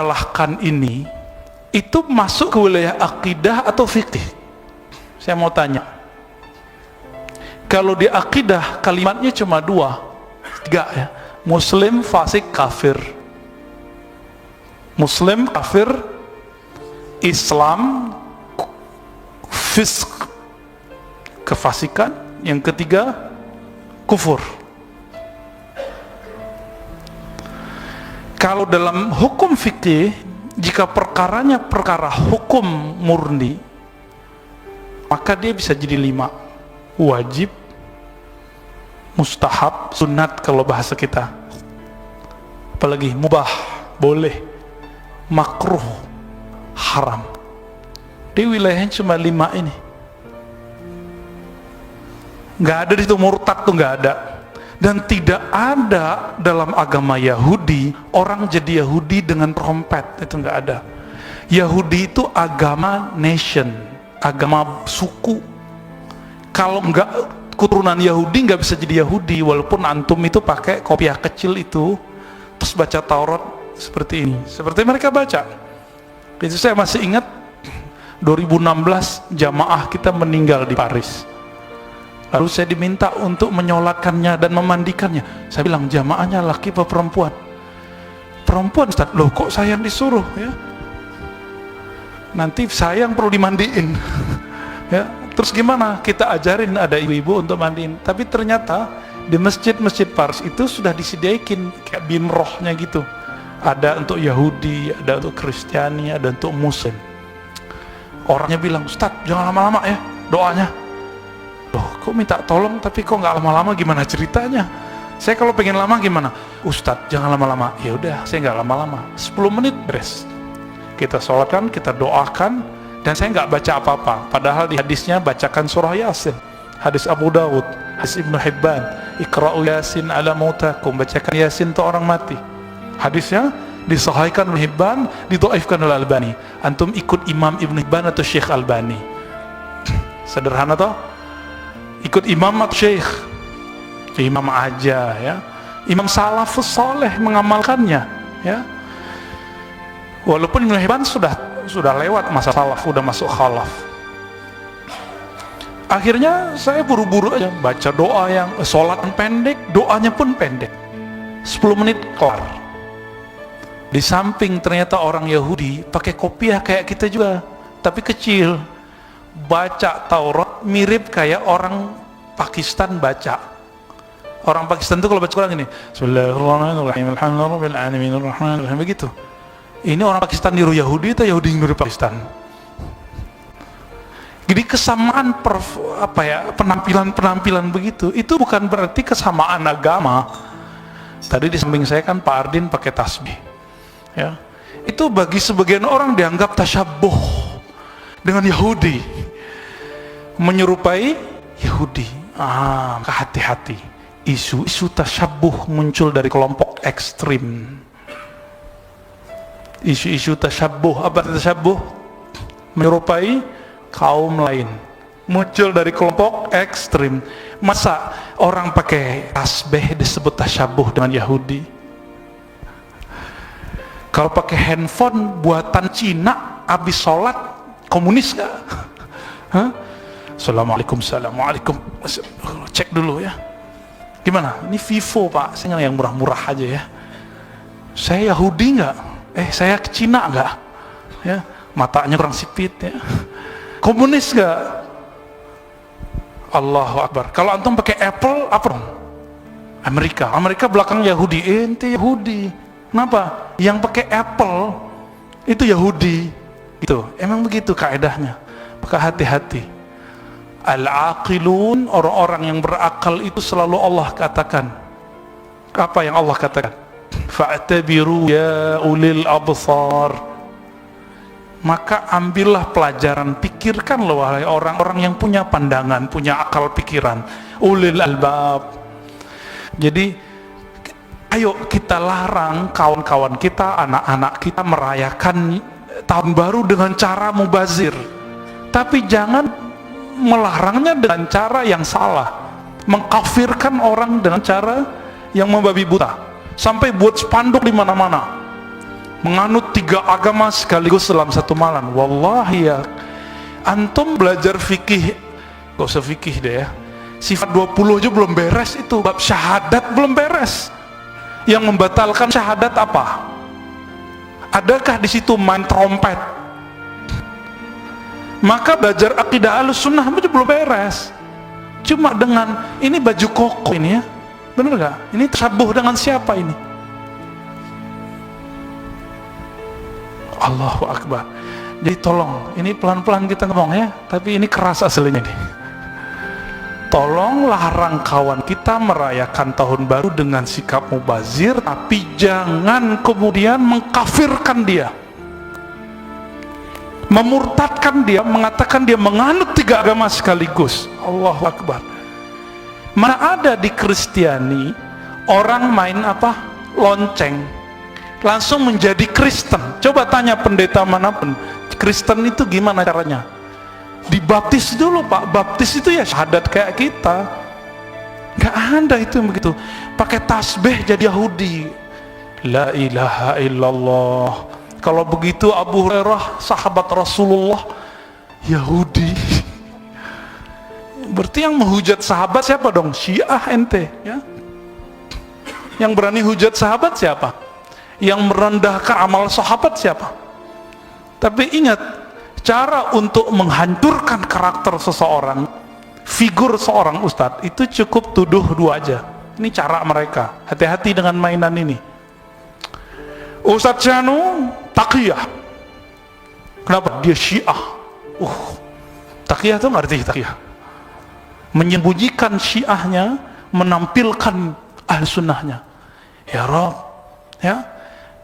permasalahkan ini itu masuk ke wilayah akidah atau fikih? Saya mau tanya. Kalau di akidah kalimatnya cuma 2, 3 ya. Muslim, fasik, kafir. Muslim, kafir, Islam, fisk, kefasikan. Yang ketiga, kufur. Kalau dalam hukum fikih, jika perkaranya perkara hukum murni, maka dia bisa jadi 5. Wajib, mustahab, sunat kalau bahasa kita. Apalagi mubah, boleh, makruh, haram. Di wilayahnya cuma 5 ini. Nggak ada di situ, murtad tuh nggak ada. Dan tidak ada dalam agama Yahudi orang jadi Yahudi dengan trompet, itu nggak ada. Yahudi itu agama nation, agama suku. Kalau nggak keturunan Yahudi nggak bisa jadi Yahudi, walaupun antum itu pakai kopiah kecil itu terus baca Taurat seperti ini, seperti mereka baca. Itu saya masih ingat 2016 jamaah kita meninggal di Paris. Lalu saya diminta untuk menyolatkannya dan memandikannya. Saya bilang, jamaahnya laki apa perempuan? Perempuan, Ustaz. Loh, kok saya yang disuruh ya? Nanti saya yang perlu dimandiin. Ya, terus gimana? Kita ajarin ada ibu-ibu untuk mandiin. Tapi ternyata di masjid-masjid Paris itu sudah disediakan kayak bimrohnya gitu. Ada untuk Yahudi, ada untuk Kristiani, ada untuk Muslim. Orangnya bilang, Ustaz, jangan lama-lama ya doanya. Loh, kok minta tolong tapi kok nggak lama-lama, gimana ceritanya? Saya kalau pengen lama gimana? Ustadz jangan lama-lama. Ya udah, saya nggak lama-lama, 10 menit beres. Kita sholatkan, kita doakan, dan saya nggak baca apa-apa. Padahal di hadisnya bacakan surah Yasin. Hadis Abu Dawud, hadis Ibnu Hibban, Iqra'u Yasin ala mautakum, bacakan Yasin untuk orang mati. Hadisnya disahihkan oleh Hibban, didhaifkan oleh Albani. Antum ikut Imam Ibnu Hibban atau Syekh Albani? Sederhana toh? Ikut imam atau syekh? Imam aja ya. Imam salafus soleh mengamalkannya ya. Walaupun Ibnu Hibban sudah lewat masa salaf, sudah masuk khalaf. Akhirnya saya buru-buru aja baca doa yang sholat pendek, doanya pun pendek, 10 menit kelar. Di samping ternyata orang Yahudi pakai kopiah kayak kita juga, tapi kecil. Baca Taurat mirip kayak orang Pakistan baca. Orang Pakistan itu kalau baca Quran gini, Bismillahirrahmanirrahim, Alhamdulillahirabbil alamin, Arrahmanirrahim, begitu. Ini orang Pakistan niru Yahudi atau Yahudi niru Pakistan? Jadi kesamaan penampilan begitu, itu bukan berarti kesamaan agama. Tadi di samping saya kan Pak Ardin pakai tasbih. Ya. Itu bagi sebagian orang dianggap tasyabuh dengan Yahudi, menyerupai Yahudi. Hati-hati, isu tasyabuh muncul dari kelompok ekstrim. Isu tasyabuh, apa tasyabuh? Menyerupai kaum lain, muncul dari kelompok ekstrim. Masa orang pakai tasbih disebut tasyabuh dengan Yahudi? Kalau pakai handphone buatan Cina habis sholat, komunis gak? Assalamualaikum, assalamualaikum. Cek dulu ya. Gimana? Ini Vivo Pak, saya yang murah-murah aja ya. Saya Yahudi nggak? Saya Cina nggak? Ya, matanya kurang sipit ya. Komunis nggak? Allahu Akbar. Kalau antum pakai Apple, apa dong? Amerika belakang Yahudi. Ente Yahudi. Kenapa? Yang pakai Apple itu Yahudi. Gitu. Emang begitu kaedahnya. Maka hati-hati. Al-aqilun, orang-orang yang berakal itu selalu Allah katakan. Apa yang Allah katakan? Fa'tabiru ya ulil absar. Maka ambillah pelajaran, pikirkanlah wahai orang-orang yang punya pandangan, punya akal pikiran, ulil albab. Jadi ayo kita larang kawan-kawan kita, anak-anak kita merayakan tahun baru dengan cara mubazir. Tapi jangan melarangnya dengan cara yang salah, mengkafirkan orang dengan cara yang membabi buta, sampai buat spanduk di mana-mana. menganut 3 agama sekaligus dalam satu malam. Wallahi ya, antum belajar fikih, gak usah fikih deh ya, sifat 20 aja belum beres, itu bab syahadat belum beres. Yang membatalkan syahadat apa? Adakah di situ main trompet? Maka belajar akidah Ahlussunnah aja belum beres. Cuma dengan ini baju koko ini ya, bener gak? Ini tersabuh dengan siapa ini? Allahu Akbar. Jadi tolong, ini pelan-pelan kita ngomong ya, tapi ini keras aslinya nih. Tolong larang kawan kita merayakan tahun baru dengan sikap mubazir, tapi jangan kemudian mengkafirkan dia, memurtadkan dia, mengatakan dia menganut 3 agama sekaligus. Allahu Akbar. Mana ada di Kristiani orang main apa? Lonceng, langsung menjadi Kristen. Coba tanya pendeta manapun, Kristen itu gimana caranya? Dibaptis dulu Pak, baptis itu ya syahadat kayak kita. Gak ada itu yang begitu. Pakai tasbih jadi Yahudi. La ilaha illallah. Kalau begitu Abu Hurairah sahabat Rasulullah Yahudi. Berarti yang menghujat sahabat siapa dong? Syiah ente ya. Yang berani hujat sahabat siapa? Yang merendahkan amal sahabat siapa? Tapi ingat, cara untuk menghancurkan karakter seseorang, figur seorang ustadz, itu cukup tuduh 2 aja. Ini cara mereka. Hati-hati dengan mainan ini. Ustadz Syanu taqiyah. Kenapa? Dia Syiah. Taqiyah itu ngerti taqiyah. Menyembunyikan Syiahnya, menampilkan Ahlussunnahnya. Ya Rob, ya,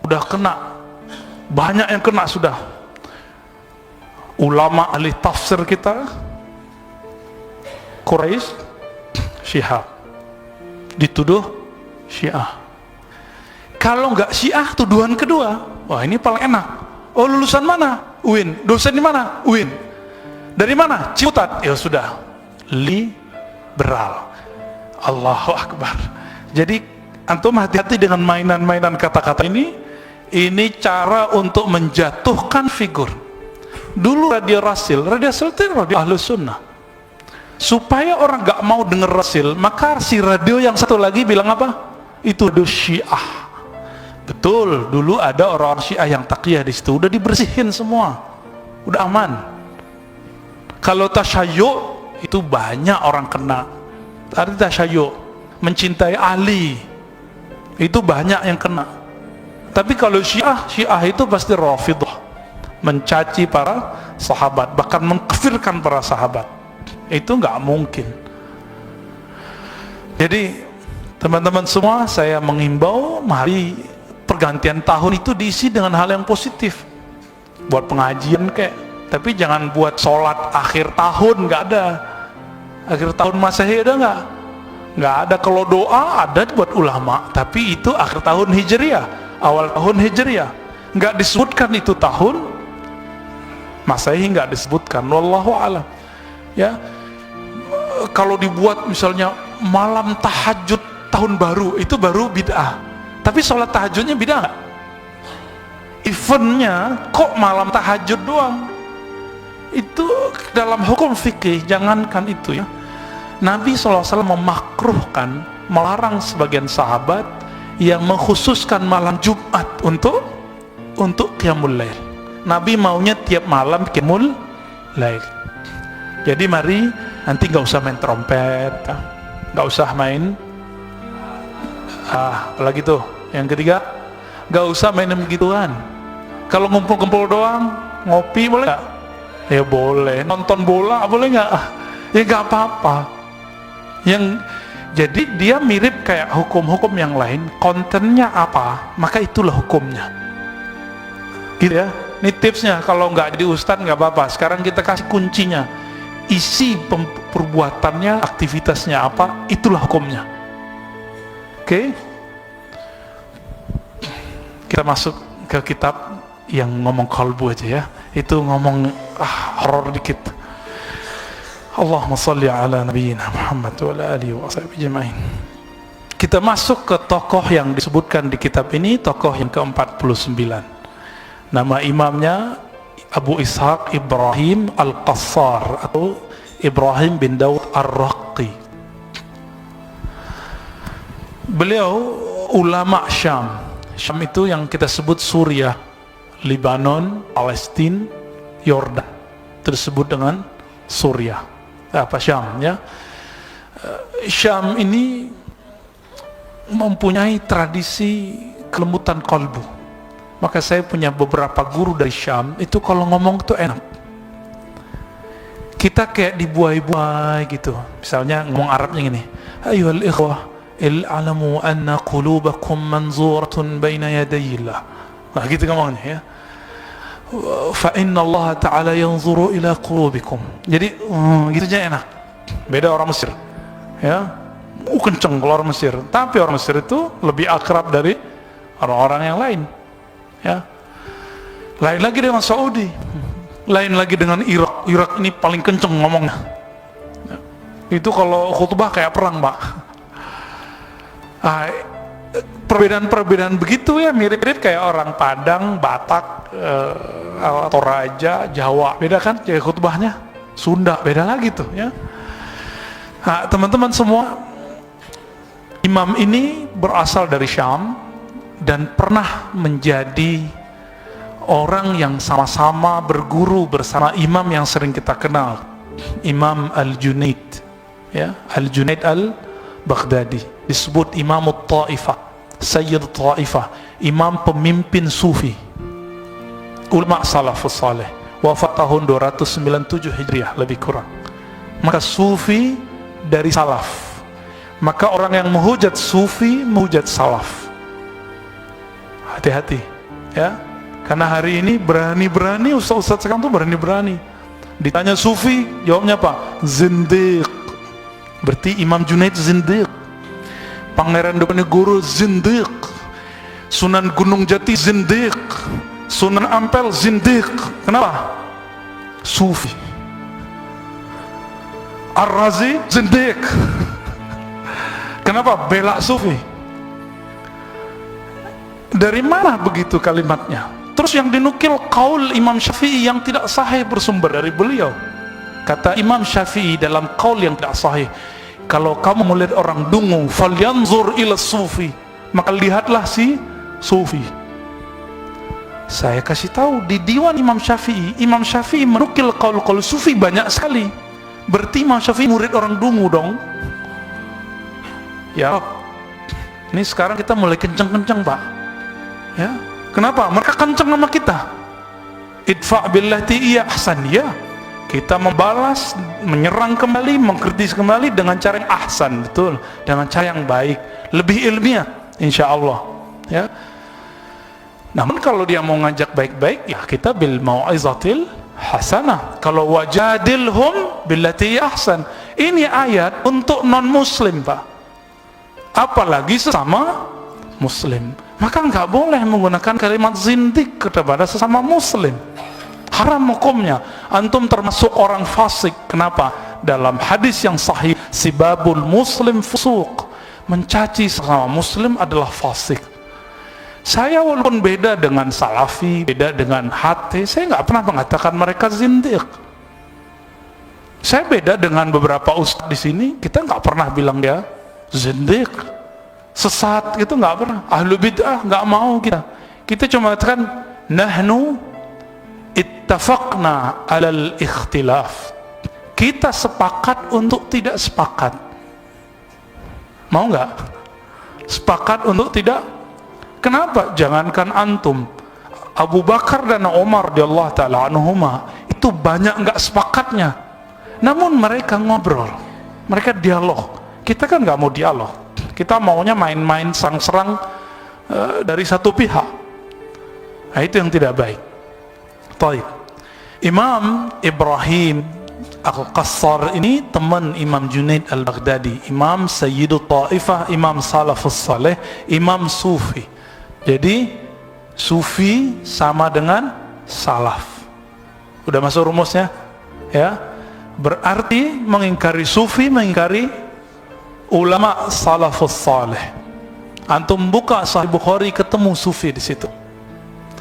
udah kena. Banyak yang kena sudah. Ulama ahli tafsir kita, Quraisy, Syihab, dituduh Syiah. Kalau nggak Syiah, tuduhan kedua, wah ini paling enak. Oh lulusan mana? UIN. Dosen di mana? UIN. Dari mana? Ciputat. Ya sudah, liberal. Allahu Akbar. Jadi antum hati-hati dengan mainan-mainan kata-kata ini. Ini cara untuk menjatuhkan figur. Dulu radio Rasil itu radio Ahlussunnah. Supaya orang gak mau denger Rasil, maka si radio yang satu lagi bilang apa? Itu radio Syiah. Betul, dulu ada orang Syiah yang taqiyah di situ, udah dibersihin semua, udah aman. Kalau tasyayyu itu banyak orang kena. Tadi tasyayyu, mencintai Ali, itu banyak yang kena. Tapi kalau Syiah itu pasti Rafidhah, mencaci para sahabat, bahkan mengkafirkan para sahabat. Itu nggak mungkin. Jadi teman-teman semua, saya mengimbau, mari pergantian tahun itu diisi dengan hal yang positif. Buat pengajian kayak, tapi jangan buat sholat akhir tahun, nggak ada. Akhir tahun Masehi ada nggak? Nggak ada. Kalau doa ada buat ulama, tapi itu akhir tahun Hijriah, awal tahun Hijriah. Nggak disebutkan itu tahun Masehi, nggak disebutkan. Wallahu a'lam. Ya, kalau dibuat misalnya malam tahajud tahun baru, itu baru bid'ah. Tapi sholat tahajudnya bid'ah nggak? Eventnya kok malam tahajud doang? Itu dalam hukum fikih, jangankan itu ya. Nabi SAW memakruhkan, melarang sebagian sahabat yang mengkhususkan malam Jumat untuk qiyamul lail. Nabi maunya tiap malam qiyamul lail. Jadi mari nanti nggak usah main trompet, nggak usah main apalagi tuh yang ketiga, nggak usah main begituan. Kalau ngumpul-ngumpul doang, ngopi boleh nggak? Ya boleh. Nonton bola boleh nggak? Ya nggak apa-apa. Yang jadi dia mirip kayak hukum-hukum yang lain, kontennya apa, maka itulah hukumnya. Gitu ya. Ini tipsnya, kalau nggak jadi ustadz nggak apa-apa. Sekarang kita kasih kuncinya. Isi perbuatannya, aktivitasnya apa, itulah hukumnya. Oke? Kita masuk ke kitab yang ngomong kalbu aja ya. Itu ngomong horor dikit. Allahumma salli ala nabiyyina Muhammad wa ala alihi wa sahbihi ajma'in. Kita masuk ke tokoh yang disebutkan di kitab ini, tokoh yang ke-49. Nama imamnya Abu Ishaq Ibrahim Al-Qassar atau Ibrahim bin Daud Ar-Raqi. Beliau ulama Syam. Syam itu yang kita sebut Suriah, Lebanon, Palestina, Yordan. Tersebut dengan Suriah. Apa Syam ya? Syam ini mempunyai tradisi kelembutan kalbu. Maka saya punya beberapa guru dari Syam, itu kalau ngomong tuh enak. Kita kayak dibuai-buai gitu. Misalnya ngomong Arabnya gini, ayyuhal ikhwah, il'alamu anna qulubakum manzuratun baina yadayillah. Nah gitu ngomongnya ya. Fa inna Allah ta'ala yanzuru ila qulubikum. Jadi gitu aja enak. Beda orang Mesir. Ya. Kenceng kalau orang Mesir. Tapi orang Mesir itu lebih akrab dari orang-orang yang lain. Ya. Lain lagi dengan Saudi, lain lagi dengan Irak. Irak ini paling kenceng ngomongnya ya. Itu kalau khutbah kayak perang, Pak. Perbedaan-perbedaan begitu ya, mirip-mirip kayak orang Padang, Batak, Toraja, Jawa. Beda kan kayak khutbahnya. Sunda beda lagi tuh ya. Nah, teman-teman semua, imam ini berasal dari Syam dan pernah menjadi orang yang sama-sama berguru bersama imam yang sering kita kenal, Imam Al-Junaid ya, Al-Junaid Al-Baghdadi, disebut Imam Ta'ifah, Sayyid Ta'ifah, imam pemimpin sufi, ulama salafus saleh, wafat tahun 297 Hijriah lebih kurang. Maka sufi dari salaf, maka orang yang menghujat sufi menghujat salaf. Hati-hati ya, karena hari ini berani-berani ustaz-ustaz sekarang tuh berani-berani ditanya sufi, jawabnya apa? Zindiq. Berarti Imam Junaid zindiq, Pangeran Diponegoro zindiq, Sunan Gunung Jati zindiq, Sunan Ampel zindiq. Kenapa? Sufi. Ar-Razi zindiq. Kenapa? Bela sufi. Dari mana begitu kalimatnya? Terus yang dinukil qaul Imam Syafi'i yang tidak sahih bersumber dari beliau. Kata Imam Syafi'i dalam qaul yang tidak sahih, kalau kamu melihat orang dungu, falyanzur ila sufi, maka lihatlah si sufi. Saya kasih tahu di diwan Imam Syafi'i menukil qaul sufi banyak sekali. Berarti Imam Syafi'i murid orang dungu dong. Ya, ini sekarang kita mulai kenceng-kenceng, Pak. Ya, kenapa? Mereka kenceng sama kita. Idfa' billati iya ahsan. Ya, kita membalas, menyerang kembali, mengkritis kembali dengan cara yang ahsan, betul, dengan cara yang baik, lebih ilmiah, insya Allah. Ya. Namun kalau dia mau ngajak baik-baik, ya kita bil mau'izatil hasanah. Kalau wajadilhum billati iya ahsan. Ini ayat untuk non muslim, Pak. Apalagi sesama muslim. Maka nggak boleh menggunakan kalimat zindik kepada sesama muslim. Haram hukumnya. Antum termasuk orang fasik. Kenapa? Dalam hadis yang sahih, sibabul muslim fusuq, mencaci sesama muslim adalah fasik. Saya walaupun beda dengan salafi, beda dengan hati, saya nggak pernah mengatakan mereka zindik. Saya beda dengan beberapa ustaz di sini, kita nggak pernah bilang dia zindik, sesat, gitu nggak pernah. Ahlu bid'ah nggak mau kita cuma katakan nahnu ittafaqna alal ikhtilaf, kita sepakat untuk tidak sepakat. Mau nggak? Sepakat untuk tidak. Kenapa? Jangankan antum, Abu Bakar dan Umar radhiyallahu ta'ala anhuma itu banyak nggak sepakatnya, namun mereka ngobrol, mereka dialog. Kita kan nggak mau dialog, kita maunya main-main serang-serang dari satu pihak. Nah, itu yang tidak baik. Taib. Imam Ibrahim Al-Qassar ini teman Imam Junaid Al-Baghdadi, Imam Sayyidut Ta'ifah, Imam Salafus Saleh, Imam Sufi. Jadi Sufi sama dengan Salaf. Udah masuk rumusnya? Ya. Berarti mengingkari Sufi, mengingkari ulama Salafus Saleh. Antum buka Sahih Bukhari, ketemu Sufi di situ.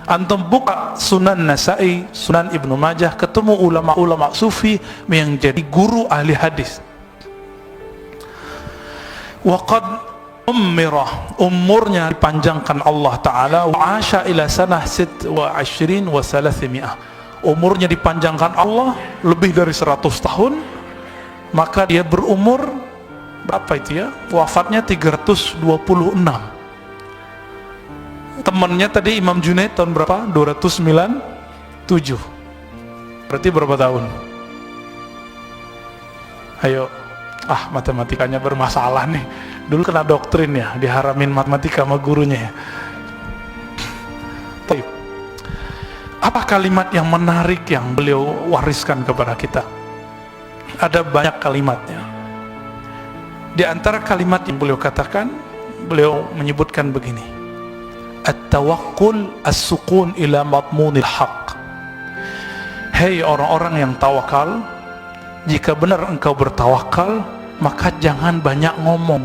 Antum buka Sunan Nasa'i, Sunan Ibnu Majah, ketemu ulama-ulama sufi yang jadi guru ahli hadis. Waqad umurnya dipanjangkan Allah Ta'ala, wa asya ila sanah 26 wa 300, umurnya dipanjangkan Allah lebih dari 100 tahun, maka dia berumur berapa itu ya, wafatnya 326. Temannya tadi Imam Junaid tahun berapa? 297. Berarti berapa tahun? Ayo, matematikanya bermasalah nih. Dulu kena doktrin ya, diharamin matematika sama gurunya ya. Apa kalimat yang menarik yang beliau wariskan kepada kita? Ada banyak kalimatnya. Di antara kalimat yang beliau katakan, beliau menyebutkan begini: At-tawakkul as-sukun ila matmunil haq. Hei orang-orang yang tawakal, jika benar engkau bertawakal, maka jangan banyak ngomong,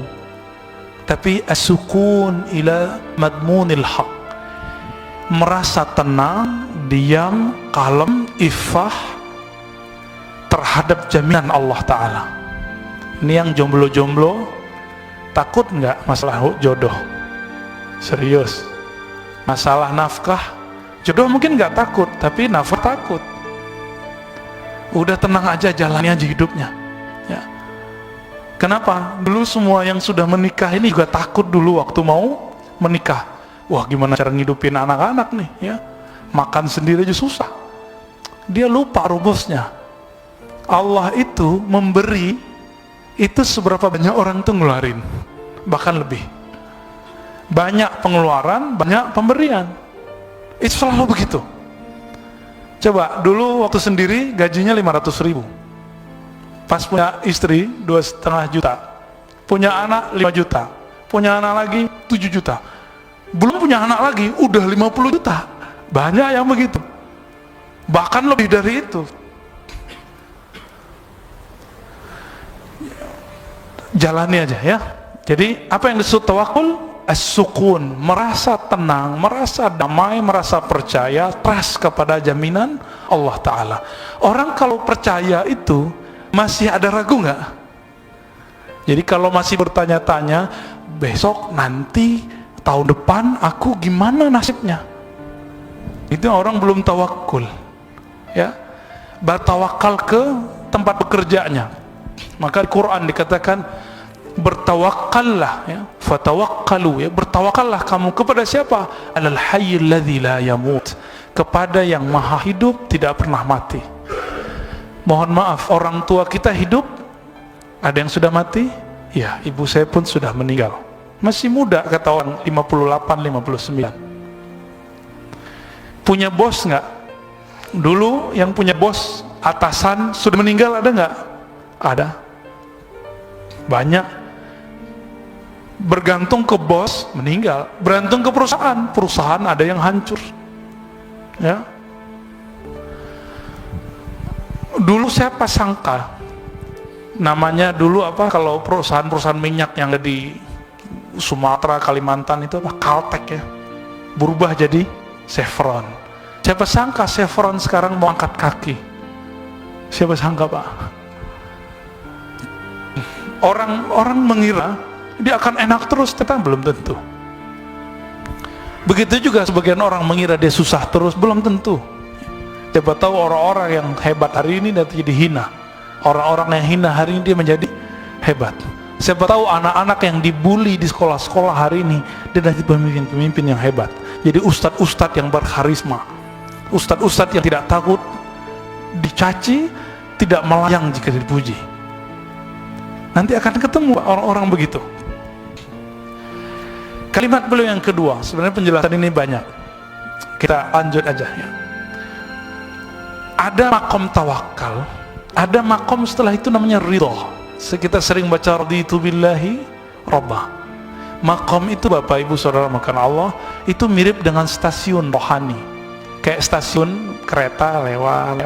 tapi as-sukun ila madmunil haq, merasa tenang, diam, kalem, ifah terhadap jaminan Allah Ta'ala. Ini yang jomblo-jomblo, takut nggak masalah jodoh? Serius. Masalah nafkah, jodoh mungkin nggak takut, tapi nafkah takut. Udah tenang aja, jalani aja hidupnya ya. Kenapa? Dulu semua yang sudah menikah ini juga takut dulu waktu mau menikah. Wah, gimana cara ngidupin anak-anak nih ya, makan sendiri aja susah. Dia lupa rumusnya. Allah itu memberi, itu seberapa banyak orang tuh ngeluarin, bahkan lebih. Banyak pengeluaran, banyak pemberian. Itu selalu begitu. Coba dulu waktu sendiri gajinya 500.000, pas punya istri 2,5 juta, punya anak 5 juta, punya anak lagi 7 juta, belum punya anak lagi udah 50 juta. Banyak yang begitu, bahkan lebih dari itu. Jalani aja ya. Jadi apa yang disebut tawakul? As-sukun, merasa tenang, merasa damai, merasa percaya, trust kepada jaminan Allah Ta'ala. Orang kalau percaya itu masih ada ragu nggak? Jadi kalau masih bertanya-tanya, besok, nanti, tahun depan aku gimana nasibnya, itu orang belum tawakul ya. Bertawakal ke tempat bekerjanya, maka di Quran dikatakan bertawakallah ya, fatawakkalu ya, bertawakallah kamu kepada siapa? Alal hayyil ladzi la yamut, kepada yang maha hidup tidak pernah mati. Mohon maaf, orang tua kita hidup, ada yang sudah mati ya. Ibu saya pun sudah meninggal, masih muda kata orang, 58, 59. Punya bos nggak? Dulu yang punya bos, atasan sudah meninggal, ada nggak? Ada, banyak. Bergantung ke bos, meninggal. Bergantung ke perusahaan, perusahaan ada yang hancur ya. Dulu siapa sangka, namanya dulu apa, kalau perusahaan-perusahaan minyak yang ada di Sumatera, Kalimantan itu apa, Caltek ya, berubah jadi Chevron. Siapa sangka Chevron sekarang mau angkat kaki? Siapa sangka Pak? Orang mengira dia akan enak terus, ternyata belum tentu. Begitu juga sebagian orang mengira dia susah terus, belum tentu. Siapa tahu orang-orang yang hebat hari ini nanti jadi hina, orang-orang yang hina hari ini dia menjadi hebat. Siapa tahu anak-anak yang dibully di sekolah-sekolah hari ini dia nanti pemimpin-pemimpin yang hebat, jadi ustadz-ustadz yang berkarisma, ustadz-ustadz yang tidak takut dicaci, tidak melayang jika dipuji. Nanti akan ketemu orang-orang begitu. Kalimat beliau yang kedua, sebenarnya penjelasan ini banyak, kita lanjut aja ya. Ada makom tawakal, ada makom setelah itu namanya ridho. Kita sering baca raditu billahi robba. Makom itu Bapak Ibu Saudara makan Allah, itu mirip dengan stasiun rohani, kayak stasiun kereta lewat,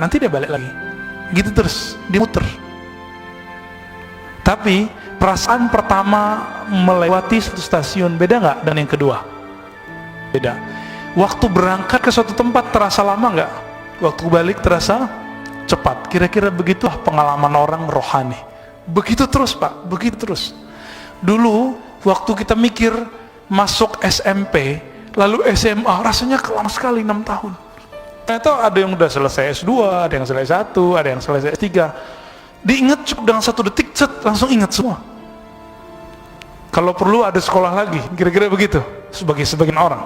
nanti dia balik lagi, gitu terus, dia muter. Tapi perasaan pertama melewati satu stasiun beda nggak dengan yang kedua? Beda. Waktu berangkat ke suatu tempat terasa lama nggak? Waktu balik terasa cepat. Kira-kira begitulah pengalaman orang rohani. Begitu terus Pak, begitu terus. Dulu waktu kita mikir masuk SMP, lalu SMA, rasanya lama sekali 6 tahun. Ternyata ada yang udah selesai S2, ada yang selesai S1, ada yang selesai S3. Diingat cukup dengan 1 detik, langsung ingat semua. Kalau perlu ada sekolah lagi, kira-kira begitu sebagai sebagian orang.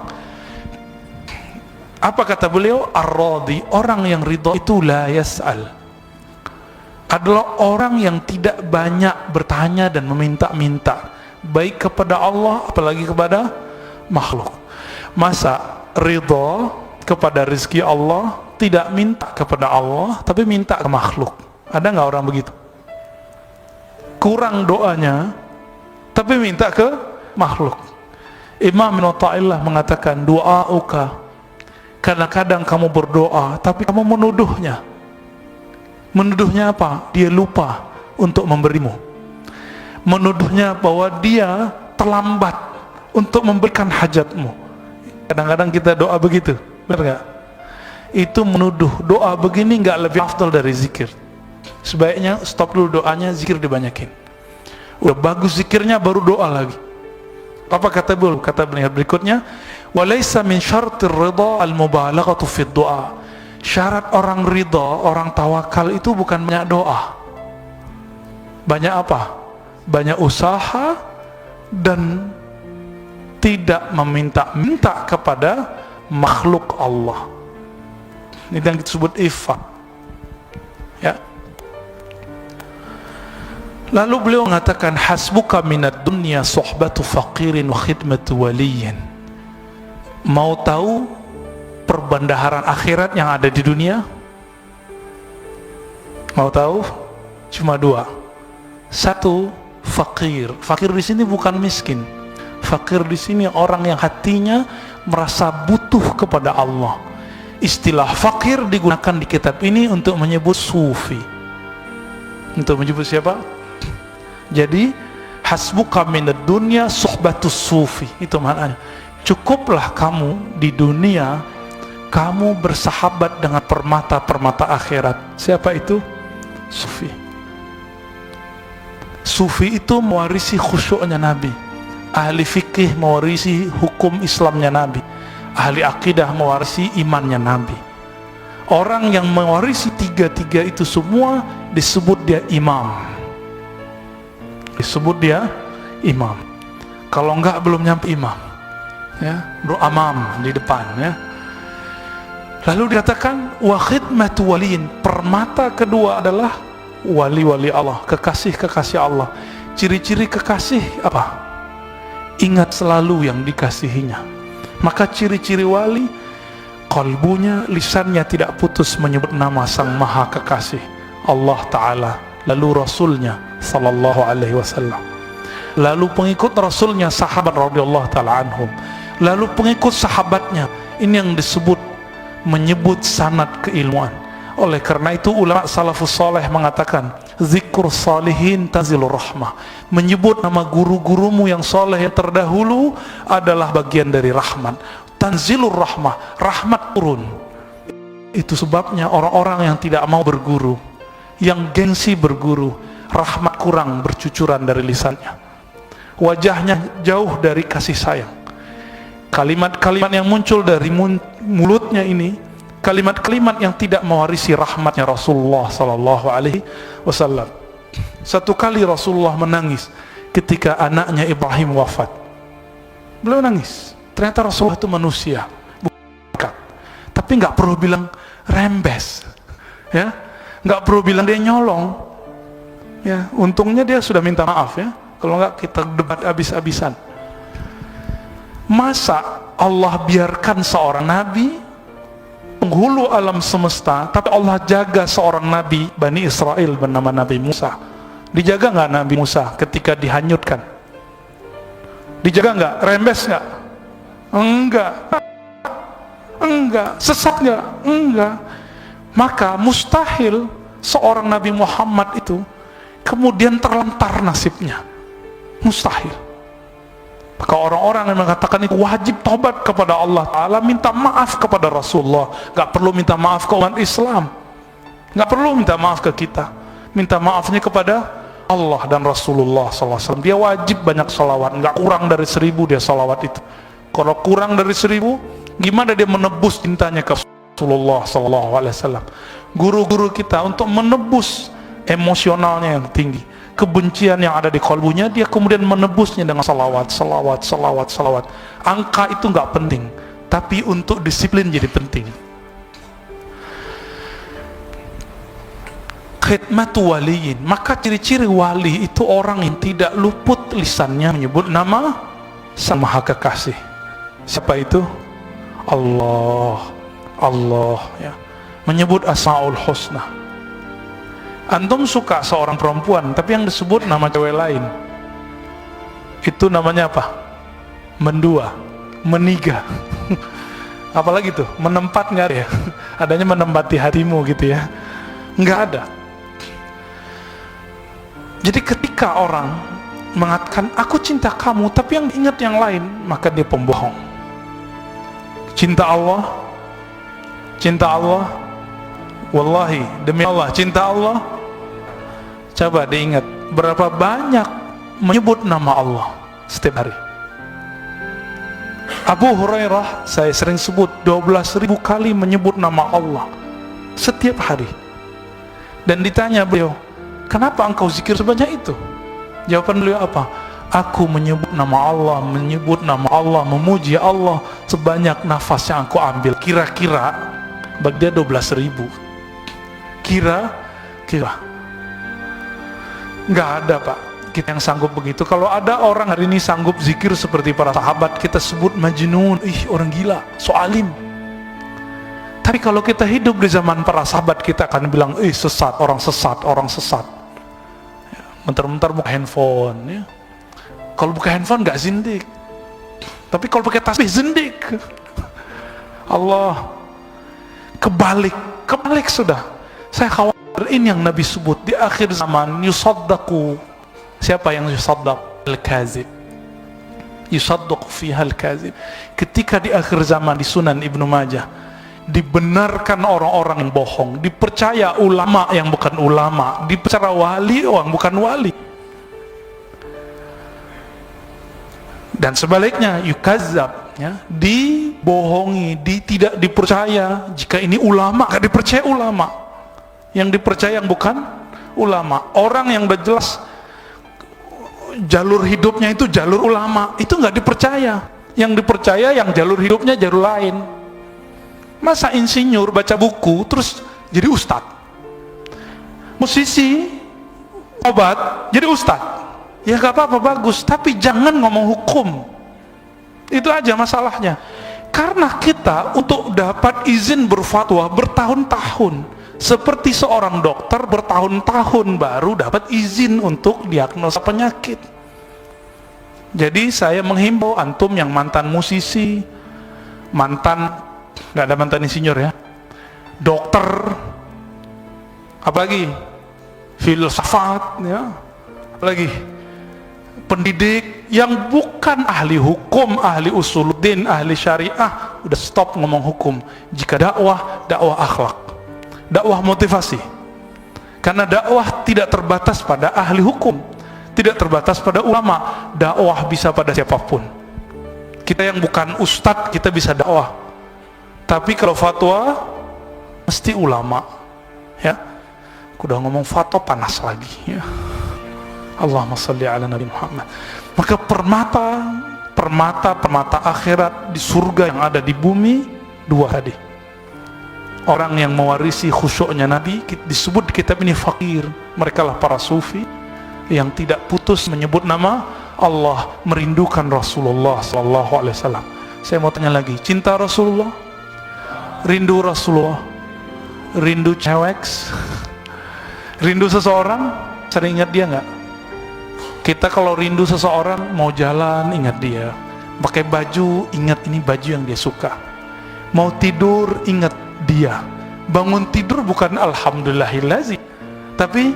Apa kata beliau? Ar-radhi, orang yang ridha itu la yas'al, adalah orang yang tidak banyak bertanya dan meminta-minta, baik kepada Allah apalagi kepada makhluk. Masa ridha kepada rezeki Allah, tidak minta kepada Allah tapi minta ke makhluk? Ada nggak orang begitu? Kurang doanya tapi minta ke makhluk. Imam Ibn Athaillah mengatakan, du'auka, kadang-kadang kamu berdoa tapi kamu menuduhnya. Menuduhnya apa? Dia lupa untuk memberimu. Menuduhnya bahwa dia terlambat untuk memberikan hajatmu. Kadang-kadang kita doa begitu, benar nggak? Itu menuduh. Doa begini nggak lebih afdal dari zikir. Sebaiknya stop dulu doanya, zikir dibanyakin. Udah bagus zikirnya baru doa lagi. Apa kata beliau? Kata beliau berikutnya, walaysa min syartir ridha al-mubalaghatu fi du'a. Syarat orang ridha, orang tawakal itu bukan banyak doa. Banyak apa? Banyak usaha dan tidak meminta-minta kepada makhluk Allah. Ini yang disebut ifat. Ya. Lalu beliau mengatakan, hasbuka minad dunya suhbatu faqirin wa khidmatu waliyin. Mau tahu perbendaharaan akhirat yang ada di dunia? Mau tahu? Cuma 2. 1, fakir. Fakir di sini bukan miskin. Fakir di sini orang yang hatinya merasa butuh kepada Allah. Istilah fakir digunakan di kitab ini untuk menyebut sufi. Untuk menyebut siapa? Jadi hasbuka minad dunya suhbatus sufi, itu maknanya. Cukuplah kamu di dunia, kamu bersahabat dengan permata-permata akhirat. Siapa itu? Sufi. Sufi itu mewarisi khusyuknya Nabi. Ahli fikih mewarisi hukum Islamnya Nabi. Ahli akidah mewarisi imannya Nabi. Orang yang mewarisi 3-3 itu semua disebut dia imam. Disebut dia imam. Kalau enggak belum nyampe imam. Ya, bro amam di depan ya. Lalu dikatakan wa khidmatu waliin, permata kedua adalah wali-wali Allah, kekasih-kekasih Allah. Ciri-ciri kekasih apa? Ingat selalu yang dikasihinya. Maka ciri-ciri wali, kalbunya, lisannya tidak putus menyebut nama Sang Maha Kekasih, Allah Ta'ala, lalu Rasulnya Sallallahu Alaihi Wasallam, lalu pengikut Rasulnya sahabat radhiyallahu ta'ala anhum, lalu pengikut sahabatnya. Ini yang disebut menyebut sanad keilmuan. Oleh karena itu ulama salafus saleh mengatakan, zikur salihin tazilur rahmah. Menyebut nama guru-gurumu yang soleh yang terdahulu adalah bagian dari rahmat. Tanzilur rahmah, rahmat turun. Itu sebabnya orang-orang yang tidak mau berguru, yang gengsi berguru, rahmat kurang bercucuran dari lisannya. Wajahnya jauh dari kasih sayang. Kalimat-kalimat yang muncul dari mulutnya ini, kalimat-kalimat yang tidak mewarisi rahmatnya Rasulullah Sallallahu Alaihi Wasallam. Satu kali Rasulullah menangis ketika anaknya Ibrahim wafat. Beliau nangis. Ternyata Rasulullah itu manusia, bukan. Tapi nggak perlu bilang rembes, ya, nggak perlu bilang dia nyolong, ya. Untungnya dia sudah minta maaf ya. Kalau nggak kita debat habis-habisan. Masa Allah biarkan seorang nabi penghulu alam semesta, tapi Allah jaga seorang nabi Bani Israel bernama Nabi Musa? Dijaga nggak Nabi Musa ketika dihanyutkan? Dijaga nggak? Rembes nggak? Enggak. Sesat nggak? Enggak. Maka mustahil seorang Nabi Muhammad itu kemudian terlantar nasibnya. Mustahil. Maka orang-orang yang mengatakan itu wajib tobat kepada Allah Ta'ala, minta maaf kepada Rasulullah. Gak perlu minta maaf ke umat Islam, gak perlu minta maaf ke kita, minta maafnya kepada Allah dan Rasulullah SAW. Dia wajib banyak salawat, gak kurang dari 1000 dia salawat itu. Kalau kurang dari 1000, gimana dia menebus cintanya ke Rasulullah SAW? Guru-guru kita untuk menebus emosionalnya yang tinggi, kebencian yang ada di kalbunya, dia kemudian menebusnya dengan salawat. Angka itu nggak penting, tapi untuk disiplin jadi penting. Khidmatu waliyin, maka ciri-ciri wali itu orang yang tidak luput lisannya menyebut nama Sang Maha Kekasih. Siapa itu? Allah ya, menyebut Asmaul Husna. Antum suka seorang perempuan tapi yang disebut nama cewek lain, itu namanya apa? Mendua, meniga. Apalagi tuh, menempat nggak ada ya? Adanya menempati hatimu gitu ya? Nggak ada. Jadi ketika orang mengatakan aku cinta kamu tapi yang ingat yang lain, maka dia pembohong. Cinta Allah, wallahi demi Allah, cinta Allah, coba diingat berapa banyak menyebut nama Allah setiap hari. Abu Hurairah saya sering sebut 12.000 kali menyebut nama Allah setiap hari. Dan ditanya beliau, kenapa engkau zikir sebanyak itu? Jawaban beliau apa? Aku menyebut nama Allah, memuji Allah sebanyak nafas yang aku ambil. Kira-kira bagi dia 12.000. Kira nggak ada Pak kita yang sanggup begitu. Kalau ada orang hari ini sanggup zikir seperti para sahabat, kita sebut majnun, orang gila, so alim. Tapi kalau kita hidup di zaman para sahabat, kita akan bilang sesat, orang sesat ya, bentar-bentar buka handphone ya. Kalau buka handphone nggak zindik, tapi kalau pakai tasbih zindik. Allah, kebalik sudah. Saya khawatir ini yang Nabi sebut di akhir zaman, yusaddaqu. Siapa yang yusaddaq? Al-kazib. Yusaddaq fiha al-kazib. Ketika di akhir zaman di Sunan Ibnu Majah, dibenarkan orang-orang yang bohong, dipercaya ulama yang bukan ulama, dipercaya wali yang bukan wali. Dan sebaliknya, yukazzab ya, dibohongi, tidak dipercaya. Jika ini ulama, gak dipercaya ulama, yang dipercaya yang bukan ulama. Orang yang udah jelas jalur hidupnya itu jalur ulama, itu gak dipercaya. Yang dipercaya yang jalur hidupnya jalur lain. Masa insinyur baca buku terus jadi ustadz, musisi obat jadi ustadz? Ya gak apa-apa, bagus, tapi jangan ngomong hukum. Itu aja masalahnya. Karena kita untuk dapat izin berfatwa bertahun-tahun, seperti seorang dokter bertahun-tahun baru dapat izin untuk diagnosa penyakit. Jadi saya menghimbau antum yang mantan musisi, nggak ada mantan insinyur ya, dokter, apalagi filsafat ya, apalagi pendidik yang bukan ahli hukum, ahli usuluddin, ahli syariah, udah stop ngomong hukum. Jika dakwah akhlak, dakwah motivasi. Karena dakwah tidak terbatas pada ahli hukum, tidak terbatas pada ulama. Dakwah bisa pada siapapun. Kita yang bukan ustadz, kita bisa dakwah. Tapi kalau fatwa, mesti ulama. Ya, aku udah ngomong fatwa panas lagi. Ya. Allahumma salli ala Nabi Muhammad. Maka permata akhirat di surga yang ada di bumi, dua tadi. Orang yang mewarisi khusyuknya Nabi, disebut di kitab ini fakir. Mereka lah para sufi yang tidak putus menyebut nama Allah, merindukan Rasulullah SAW. Saya mau tanya lagi, cinta Rasulullah, rindu Rasulullah, rindu cewek, rindu seseorang, sering ingat dia nggak? Kita kalau rindu seseorang, mau jalan ingat dia, pakai baju ingat ini baju yang dia suka, mau tidur ingat dia, bangun tidur bukan alhamdulillahillazi, tapi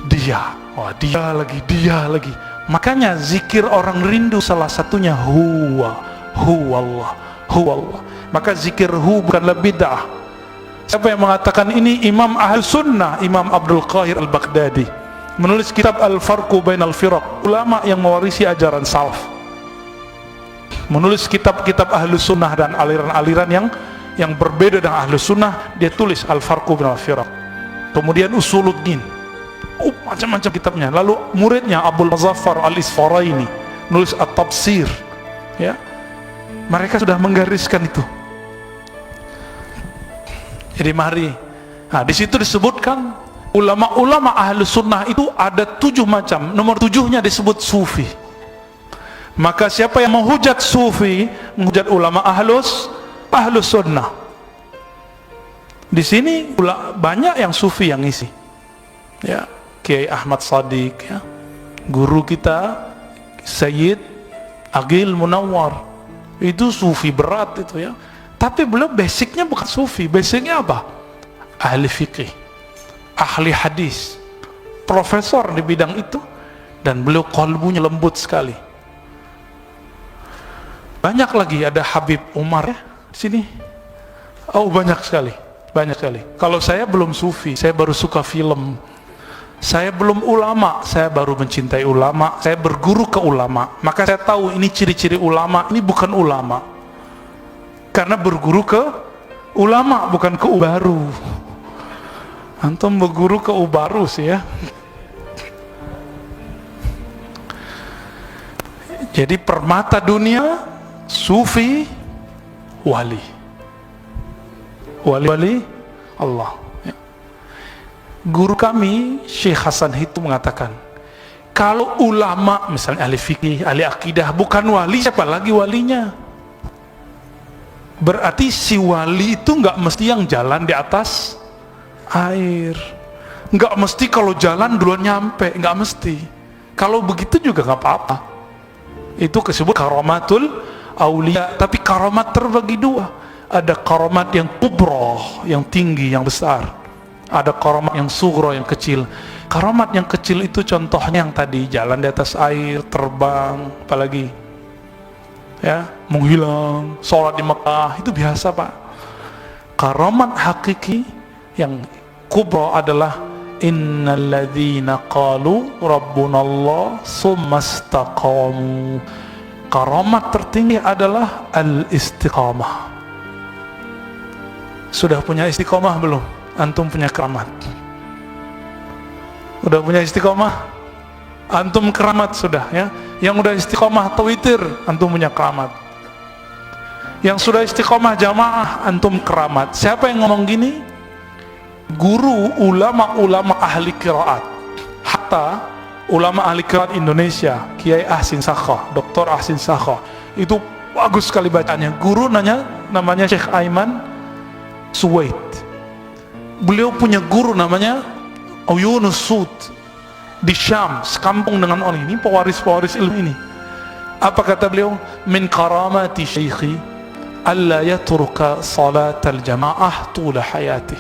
dia, wah dia lagi, Makanya zikir orang rindu salah satunya huwallah. Maka zikir bukanlah bid'ah. Siapa yang mengatakan ini? Imam Ahlus Sunnah, Imam Abdul Qahir Al-Baghdadi, menulis kitab Al-Farqu Bainal Firaq, ulama yang mewarisi ajaran salaf, menulis kitab-kitab Ahlus Sunnah dan aliran-aliran yang berbeda dengan Ahlus Sunnah. Dia tulis Al-Farqu Bainal Firaq, kemudian Usuluddin, macam-macam kitabnya. Lalu muridnya Abdul Muzaffar Al-Isfaraini nulis At-Tafsir, ya. Mereka sudah menggariskan itu. Jadi mari, nah di situ disebutkan ulama-ulama Ahlus Sunnah itu ada 7 macam. Nomor 7-nya disebut sufi. Maka siapa yang menghujat sufi, menghujat ulama Ahlus Sunnah. Di sini banyak yang sufi yang isi, ya. Kiai Ahmad Shadiq, ya, guru kita Sayyid Aqil Munawwar, itu sufi berat itu, ya. Tapi beliau basicnya bukan sufi, basicnya apa? Ahli fikih, ahli hadis, profesor di bidang itu, dan beliau qalbunya lembut sekali. Banyak lagi, ada Habib Umar, ya, di sini. Oh, banyak sekali. Kalau saya belum sufi, saya baru suka film. Saya belum ulama, saya baru mencintai ulama. Saya berguru ke ulama, maka saya tahu ini ciri-ciri ulama. Ini bukan ulama, karena berguru ke ulama, bukan ke ubaru. Antum berguru ke ubaru sih, ya. Jadi permata dunia, sufi, wali Allah, ya. Guru kami Syekh Hasan itu mengatakan, kalau ulama misalnya ahli fikih, ahli akidah bukan wali, siapa lagi walinya? Berarti si wali itu nggak mesti yang jalan di atas air, nggak mesti kalau jalan duluan nyampe, nggak mesti. Kalau begitu juga nggak apa-apa. Itu disebut karamatul aulia. Tapi karamat terbagi 2. Ada karamat yang kubroh, yang tinggi, yang besar. Ada karamat yang sugro, yang kecil. Karamat yang kecil itu contohnya yang tadi, jalan di atas air, terbang, apalagi, ya, menghilang, sholat di Mekah, itu biasa, Pak. Karamat hakiki yang kubro adalah innalladzina qalu rabbunallah summastaqamu. Karamat tertinggi adalah al-istiqamah. Sudah punya istiqamah belum? Antum punya keramat? Udah punya istiqamah? Antum keramat sudah, ya. Yang udah istiqamah tawitir, antum punya keramat. Yang sudah istiqamah jamaah, antum keramat. Siapa yang ngomong gini? Guru ulama-ulama ahli qiraat. Hatta ulama ahli qiraat Indonesia, Kiai Ahsin Sakhah, Dr. Ahsin Sakhah, itu bagus sekali bacanya. Guru namanya Syekh Aiman Suwaid. Beliau punya guru namanya Yunus Sud di Syam, sekampung dengan orang ini, pewaris ilmu ini. Apa kata beliau? Min karamati syekhi alla yatruka salatal jamaah tula hayati.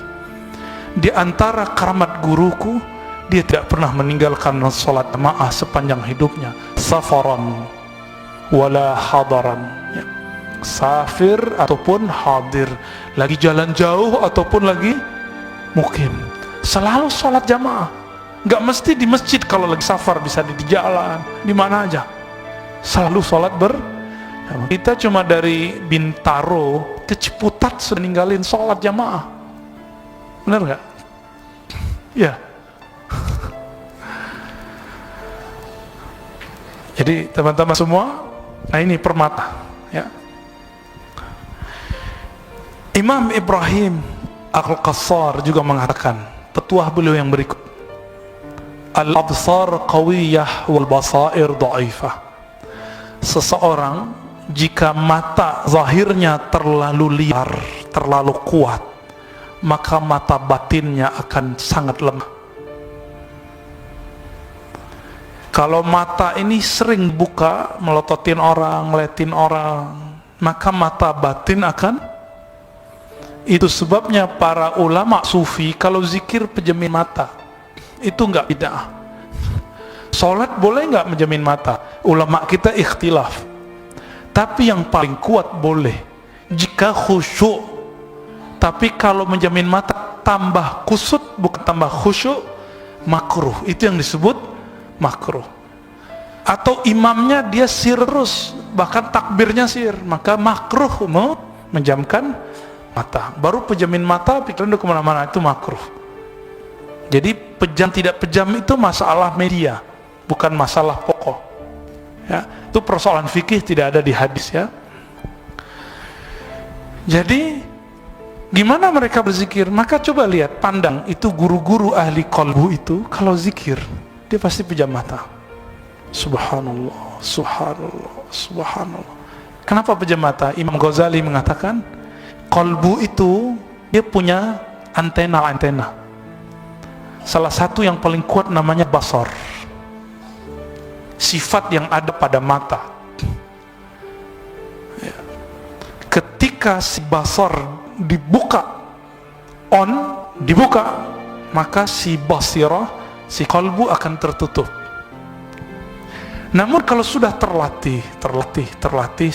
Di antara karamat guruku, dia tidak pernah meninggalkan salat jamaah sepanjang hidupnya, safaran wala hadaran, ya. Safir ataupun hadir, lagi jalan jauh ataupun lagi mukim, selalu sholat jamaah. Nggak mesti di masjid, kalau lagi safar bisa di jalan, di mana aja, selalu sholat Kita cuma dari Bintaro ke Ciputat sudah ninggalin sholat jamaah, benar nggak? Ya. Jadi teman-teman semua, nah ini permata, ya. Imam Ibrahim Al-Qassar juga mengatakan, petuah beliau yang berikut, al-absar qawiyah wal basair dha'ifah. Seseorang jika mata zahirnya terlalu liar, terlalu kuat, maka mata batinnya akan sangat lemah. Kalau mata ini sering buka, melototin orang, ngeliatin orang, maka mata batin akan. Itu sebabnya para ulama sufi kalau zikir pejamin mata, itu enggak bid'ah. Sholat boleh nggak menjamin mata? Ulama kita ikhtilaf. Tapi yang paling kuat boleh jika khusyuk. Tapi kalau menjamin mata tambah kusut, bukan tambah khusyuk, makruh. Itu yang disebut makruh. Atau imamnya dia sir terus, bahkan takbirnya sir, maka makruh menjamkan mata. Baru pejamin mata pikiran udah kemana-mana, itu makruh. Jadi pejam tidak pejam itu masalah media, bukan masalah pokok. Ya, itu persoalan fikih, tidak ada di hadis ya. Jadi gimana mereka berzikir? Maka coba lihat, pandang itu guru-guru ahli qalbu itu kalau zikir dia pasti pejam mata. Subhanallah, subhanallah, subhanallah. Kenapa pejam mata? Imam Ghazali mengatakan qalbu itu dia punya antena. Salah satu yang paling kuat namanya basar, sifat yang ada pada mata. Ya. Ketika si basar dibuka, maka si basirah, si qalbu akan tertutup. Namun kalau sudah terlatih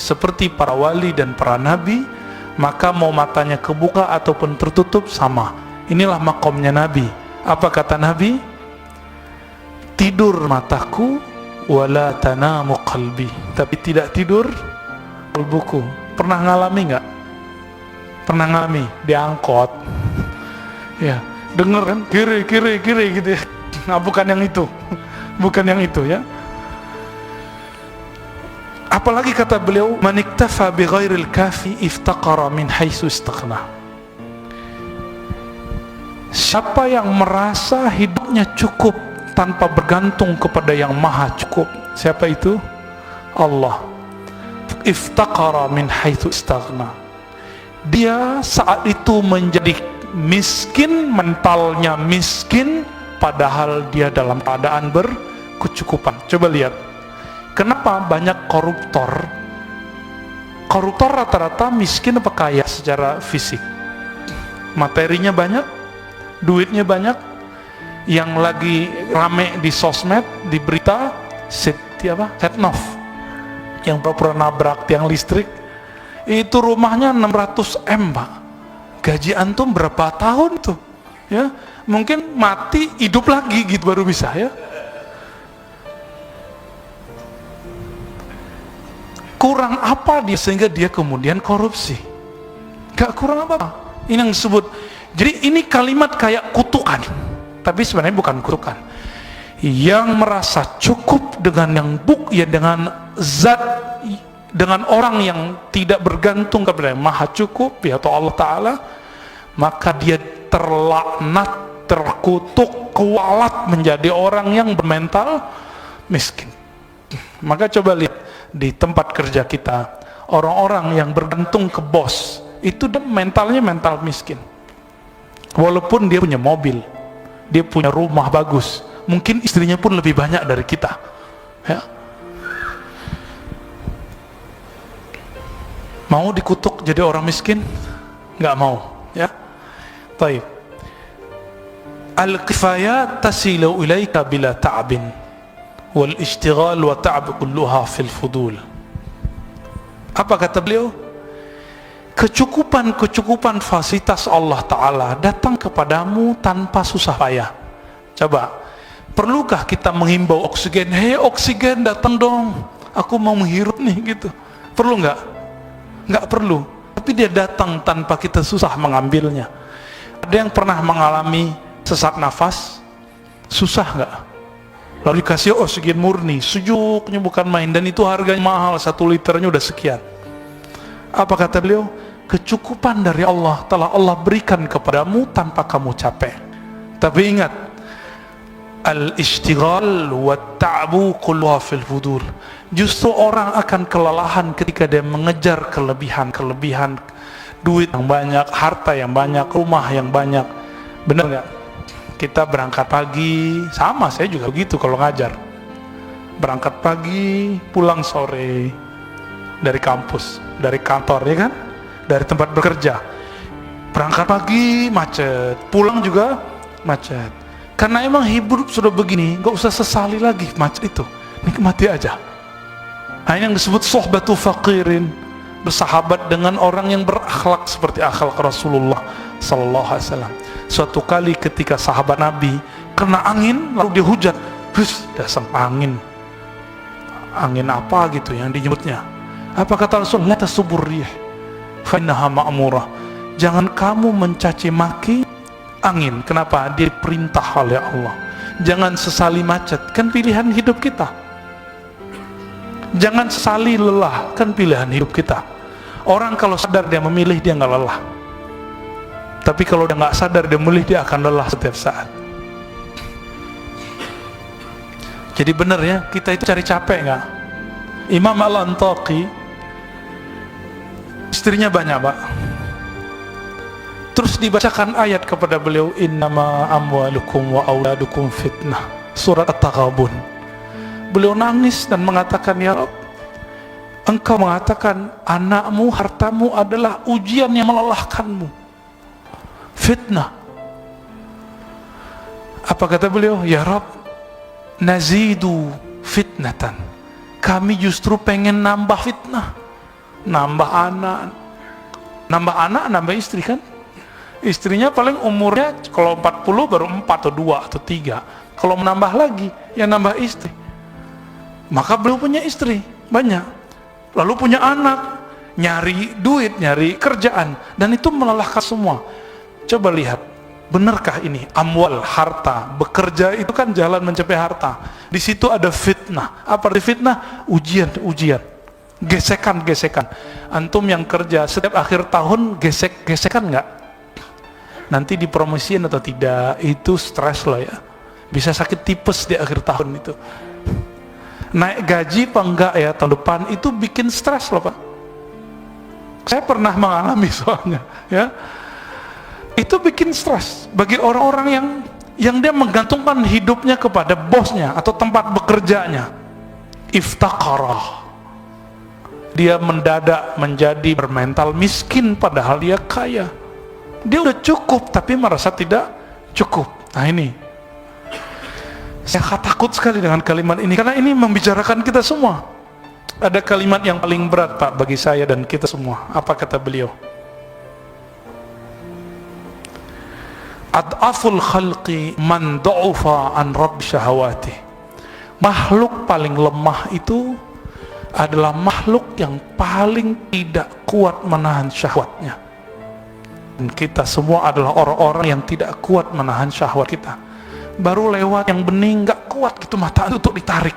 seperti para wali dan para nabi, maka mau matanya kebuka ataupun tertutup sama. Inilah makomnya Nabi. Apa kata Nabi? Tidur mataku wala tanamu qalbi, tapi tidak tidur kalbuku. Pernah ngalami nggak? Pernah ngalami diangkot ya, denger kan kiri gitu ya. Nah, bukan yang itu ya. Apalagi kata beliau, man iktafa bi ghairil kafi iftaqara min haitsu istaghna. Siapa yang merasa hidupnya cukup tanpa bergantung kepada yang maha cukup, siapa itu? Allah. Iftaqara min haitsu istaghna. Dia saat itu menjadi miskin, mentalnya miskin, padahal dia dalam keadaan berkecukupan. Coba lihat, kenapa banyak koruptor? Koruptor rata-rata miskin apa kaya secara fisik? Materinya banyak, duitnya banyak. Yang lagi rame di sosmed, di berita, Setnov yang pura-pura nabrak tiang listrik, itu rumahnya 600 M Pak. Gaji antum berapa tahun tuh ya? Mungkin mati hidup lagi gitu baru bisa ya. Kurang apa dia sehingga dia kemudian korupsi? Gak kurang apa. Ini yang disebut. Jadi ini kalimat kayak kutukan, tapi sebenarnya bukan kutukan. Yang merasa cukup dengan dengan zat, dengan orang yang tidak bergantung kepada yang maha cukup yaitu Allah Ta'ala, maka dia terlaknat, terkutuk, kualat menjadi orang yang bermental miskin. Maka coba lihat di tempat kerja kita, orang-orang yang bergantung ke bos itu mentalnya mental miskin. Walaupun dia punya mobil, dia punya rumah bagus, mungkin istrinya pun lebih banyak dari kita ya. Mau dikutuk jadi orang miskin? Nggak mau ya. Taib. Al-kifayat tasilu ilaika bila ta'bin wal ishtighal wa ta'b kulluha fil fudul. Apa kata beliau? Kecukupan fasilitas Allah Ta'ala datang kepadamu tanpa susah payah. Coba, perlukah kita menghimbau oksigen? Hei oksigen datang dong, aku mau menghirup nih gitu. Perlu nggak? Nggak perlu. Tapi dia datang tanpa kita susah mengambilnya. Ada yang pernah mengalami sesak nafas? Susah nggak? Lalu dikasih oksigen murni, sejuknya bukan main, dan itu harganya mahal, 1 liternya udah sekian. Apa kata beliau? Kecukupan dari Allah telah Allah berikan kepadamu tanpa kamu capek. Tapi ingat, al-ishtighal wa ta'bu kulluha fil fudul. Justru orang akan kelelahan ketika dia mengejar kelebihan, duit yang banyak, harta yang banyak, rumah yang banyak. Benar nggak? Kita berangkat pagi, sama saya juga begitu kalau ngajar. Berangkat pagi, pulang sore dari kampus, dari kantor ya kan? Dari tempat bekerja. Berangkat pagi macet, pulang juga macet. Karena emang hidup sudah begini, gak usah sesali lagi macam itu, nikmati aja. Nah, ini yang disebut sohbatu faqirin, bersahabat dengan orang yang berakhlak seperti akhlak Rasulullah sallallahu alaihi wasallam. Suatu kali ketika sahabat Nabi kena angin lalu dia hujan, dasar angin apa gitu yang dinyebutnya. Apa kata Rasul? La tasubur rih fa innaha ma'murah. Jangan kamu mencaci maki angin. Kenapa? Dia perintah oleh Allah. Jangan sesali macet, kan pilihan hidup kita. Jangan sesali lelah, kan pilihan hidup kita. Orang kalau sadar dia memilih, dia nggak lelah. Tapi kalau dia nggak sadar dia memilih, dia akan lelah setiap saat. Jadi benar ya, kita itu cari capek nggak? Imam Al-Antaqi, istrinya banyak Pak. Terus dibacakan ayat kepada beliau, innama amwalukum wa auladukum fitnah, surat At-Taghabun. Beliau nangis dan mengatakan, ya Rabb, Engkau mengatakan anakmu, hartamu adalah ujian yang melelahkanmu, fitnah. Apa kata beliau? Ya Rabb, nazidu fitnatan, kami justru pengen nambah fitnah, nambah anak, nambah istri kan. Istrinya paling umurnya kalau 40 baru 4 atau 2 atau 3. Kalau menambah lagi, ya nambah istri. Maka beliau punya istri banyak, lalu punya anak, nyari duit, nyari kerjaan, dan itu melelahkan semua. Coba lihat, benarkah ini? Amwal, harta, bekerja itu kan jalan mencapai harta. Di situ ada fitnah. Apa arti fitnah? Ujian, gesekan. Antum yang kerja setiap akhir tahun gesekan nggak? Nanti dipromosiin atau tidak, itu stres loh ya. Bisa sakit tipes di akhir tahun itu. Naik gaji apa enggak ya tahun depan, itu bikin stres loh Pak. Saya pernah mengalami soalnya ya. Itu bikin stres bagi orang-orang yang dia menggantungkan hidupnya kepada bosnya atau tempat bekerjanya. Iftaqarah, dia mendadak menjadi bermental miskin padahal dia kaya. Dia udah cukup tapi merasa tidak cukup. Nah ini, saya takut sekali dengan kalimat ini karena ini membicarakan kita semua. Ada kalimat yang paling berat Pak bagi saya dan kita semua. Apa kata beliau? Ad'aful khalqi man du'ufa an rabb syahawati. Makhluk paling lemah itu adalah makhluk yang paling tidak kuat menahan syahwatnya. Dan kita semua adalah orang-orang yang tidak kuat menahan syahwat kita. Baru lewat yang bening gak kuat gitu, mata untuk ditarik,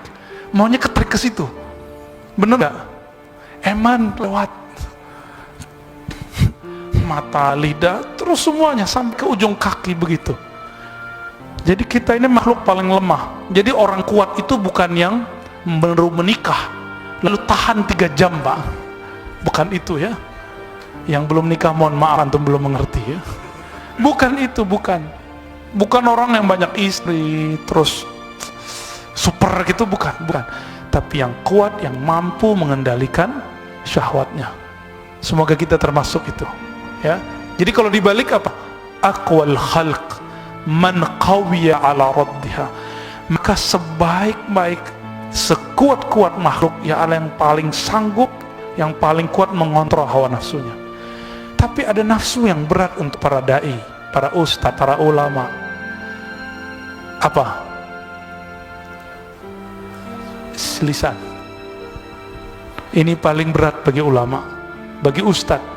maunya ketarik ke situ. Bener gak? Eman lewat mata, lidah, terus semuanya sampai ke ujung kaki begitu. Jadi kita ini makhluk paling lemah. Jadi orang kuat itu bukan yang baru menikah lalu tahan 3 jam Pak, bukan itu ya. Yang belum nikah mohon maaf, antum belum mengerti ya. Bukan itu, bukan orang yang banyak istri terus super gitu, bukan. Tapi yang kuat, yang mampu mengendalikan syahwatnya. Semoga kita termasuk itu ya. Jadi kalau dibalik apa? Aqwal khalq man qawiya ala raddiha. Maka sebaik-baik, sekuat-kuat makhluk ya Allah yang paling sanggup, yang paling kuat mengontrol hawa nafsunya. Tapi ada nafsu yang berat untuk para dai, para ustadz, para ulama. Apa? Lisan. Ini paling berat bagi ulama, bagi ustadz.